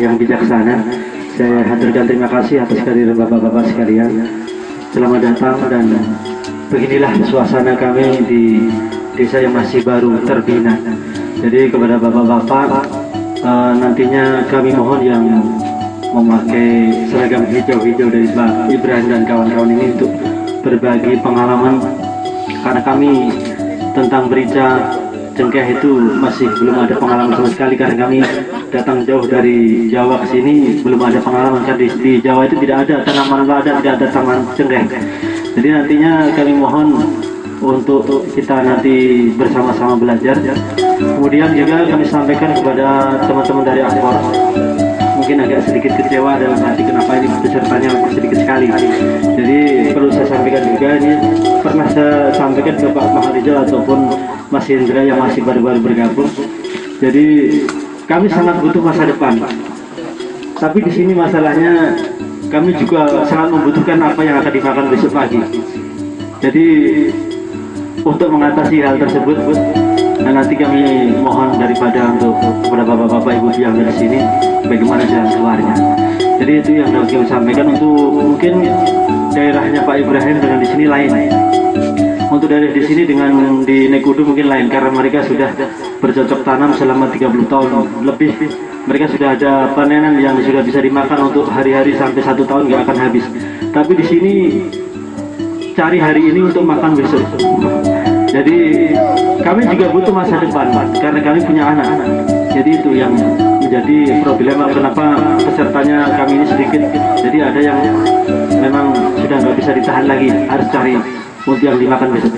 yang bijaksana. Saya haturkan terima kasih atas kehadiran bapak-bapak sekalian. Selamat datang, dan beginilah suasana kami di desa yang masih baru terbina. Jadi kepada bapak-bapak, nantinya kami mohon yang memakai seragam hijau-hijau dari Pak Ibrahim dan kawan-kawan ini untuk berbagi pengalaman, karena kami tentang Merica Cengkeh itu masih belum ada pengalaman sama sekali, karena kami datang jauh dari Jawa ke sini, belum ada pengalaman. Kan di Jawa itu tidak ada tanaman lada, tidak ada taman cengkeh. Jadi nantinya kami mohon untuk kita nanti bersama-sama belajar. Kemudian juga kami sampaikan kepada teman-teman dari Akbor, mungkin agak sedikit kecewa dalam hati kenapa ini pesertanya sedikit sekali. Jadi perlu saya sampaikan juga, ini pernah saya sampaikan ke Pak Maharijal ataupun Mas Indra yang masih baru-baru bergabung. Jadi kami sangat butuh masa depan. Tapi di sini masalahnya kami juga sangat membutuhkan apa yang akan dimakan besok pagi. Jadi untuk mengatasi hal tersebut, dan nanti kami mohon daripada untuk kepada bapak-bapak ibu yang dari sini bagaimana jalan keluarnya. Jadi itu yang dapat kami sampaikan. Untuk mungkin daerahnya Pak Ibrahim dengan di sini lain. Untuk daerah di sini dengan di Nekudu mungkin lain, karena mereka sudah bercocok tanam selama 30 tahun lebih. Mereka sudah ada panenan yang sudah bisa dimakan untuk hari-hari sampai 1 tahun nggak akan habis. Tapi di sini cari hari ini untuk makan besok. Jadi kami juga butuh masa depan, karena kami punya anak-anak. Jadi itu yang menjadi problema kenapa pesertanya kami ini sedikit. Jadi ada yang memang sudah nggak bisa ditahan lagi, harus cari untuk yang dimakan besok.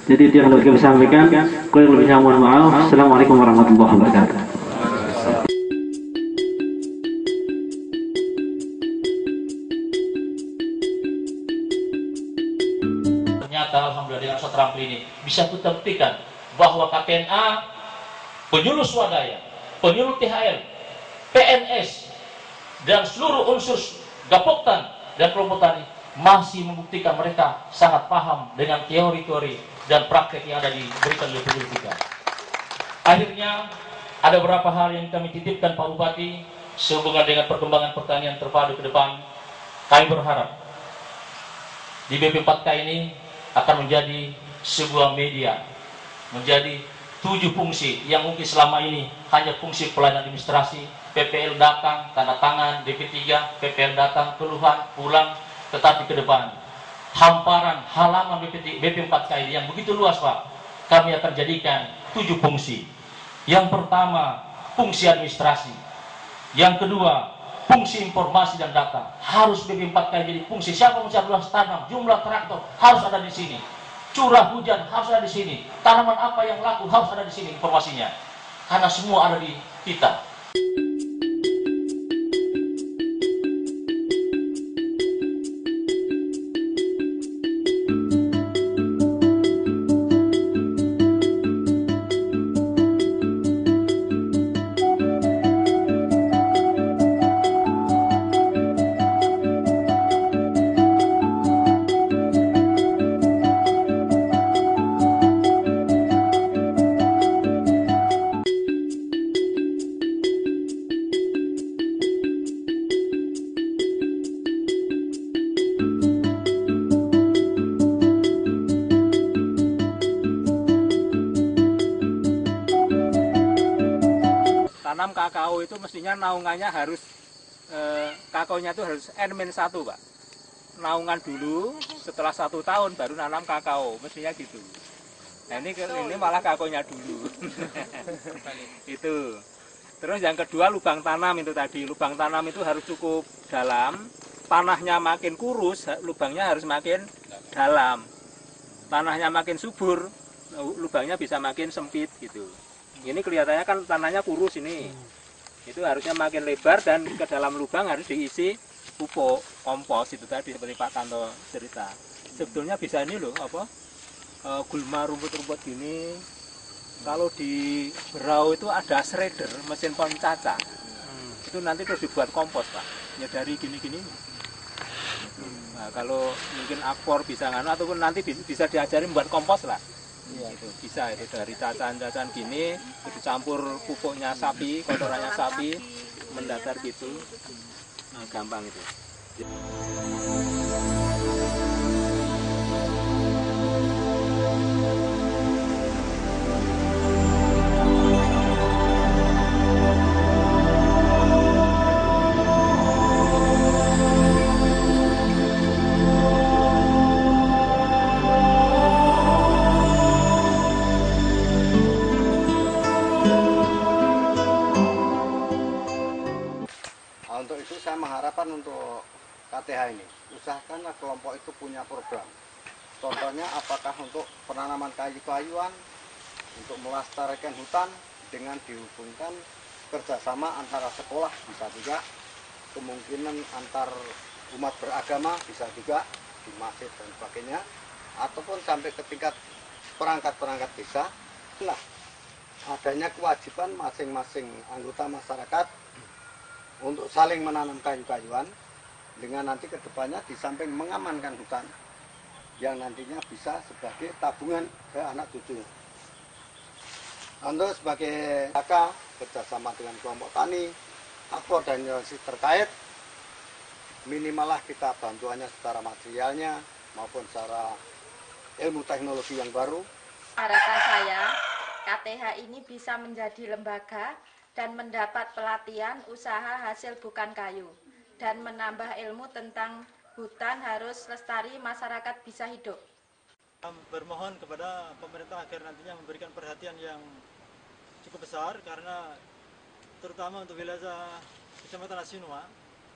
Jadi itu yang dapat kami sampaikan. Kurang lebihnya mohon maaf. Assalamualaikum warahmatullahi wabarakatuh. Ternyata alhamdulillah dengan usaha terampil ini bisa kita buktikan bahwa KPNA, penyuluh swadaya, penyuluh THL, PNS, dan seluruh unsur Gapoktan dan kelompok tani masih membuktikan mereka sangat paham dengan teori-teori dan praktek yang ada diberikan oleh penyuluh kita. Akhirnya ada beberapa hal yang kami titipkan Pak Bupati sehubungan dengan perkembangan pertanian terpadu ke depan. Kami berharap di BP4K ini akan menjadi sebuah media, menjadi 7 fungsi yang mungkin selama ini hanya fungsi pelayanan administrasi. PPL datang, tanda tangan, DP3, PPL datang, keluhan, pulang. Tetapi ke depan hamparan halaman BP4K yang begitu luas Pak, kami akan jadikan 7 fungsi. Yang pertama, fungsi administrasi. Yang kedua, fungsi informasi dan data. Harus BP4K jadi fungsi. Siapa mencari luas tanam, jumlah traktor harus ada di sini. Curah hujan harus ada di sini. Tanaman apa yang laku harus ada di sini informasinya. Karena semua ada di kita. Tanam kakao itu mestinya naungannya harus kakaonya itu harus N-1 Pak. Naungan dulu, setelah 1 tahun baru nanam kakao, mestinya gitu. Nah ini malah kakaonya dulu. Itu. Terus yang kedua lubang tanam itu tadi, lubang tanam itu harus cukup dalam. Tanahnya makin kurus, lubangnya harus makin dalam. Tanahnya makin subur, lubangnya bisa makin sempit gitu. Ini kelihatannya kan tanahnya kurus ini. Itu harusnya makin lebar dan ke dalam lubang harus diisi pupuk kompos itu tadi seperti Pak Tanto cerita. Sebetulnya bisa ini loh apa? Gulma rumput-rumput gini. Kalau di Berau itu ada shredder, mesin pencaca. Itu nanti terus dibuat kompos Pak. Ya dari gini-gini. Nah, kalau mungkin Akpor bisa nganu ataupun nanti bisa diajari membuat kompos lah. Iya, itu bisa itu dari cacahan-cacahan gini dicampur pupuknya sapi, kotorannya sapi, mendatar gitu. Nah, gampang itu. Nah, untuk itu saya mengharapkan untuk KTH ini, usahakanlah kelompok itu punya program. Contohnya apakah untuk penanaman kayu-kayuan, untuk melestarikan hutan dengan dihubungkan kerjasama antara sekolah, bisa juga kemungkinan antar umat beragama, bisa juga di masjid dan sebagainya, ataupun sampai ke tingkat perangkat-perangkat desa. Nah, adanya kewajiban masing-masing anggota masyarakat untuk saling menanam kayu-kayuan dengan nanti kedepannya di samping mengamankan hutan yang nantinya bisa sebagai tabungan ke anak cucu. Untuk sebagai kakak kerjasama dengan kelompok tani atau organisasi terkait, minimalah kita bantuannya secara materialnya maupun secara ilmu teknologi yang baru. Harapan saya KTH ini bisa menjadi lembaga dan mendapat pelatihan usaha hasil bukan kayu dan menambah ilmu tentang hutan harus lestari, masyarakat bisa hidup. Bermohon kepada pemerintah agar nantinya memberikan perhatian yang cukup besar, karena terutama untuk wilayah Kecamatan Asinua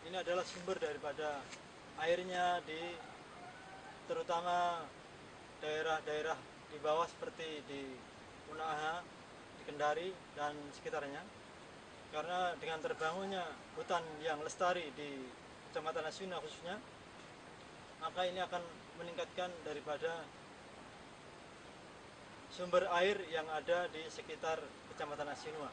ini adalah sumber daripada airnya di terutama daerah-daerah di bawah seperti di Unaha, di Kendari dan sekitarnya. Karena dengan terbangunnya hutan yang lestari di Kecamatan Asinua khususnya, maka ini akan meningkatkan daripada sumber air yang ada di sekitar Kecamatan Asinua.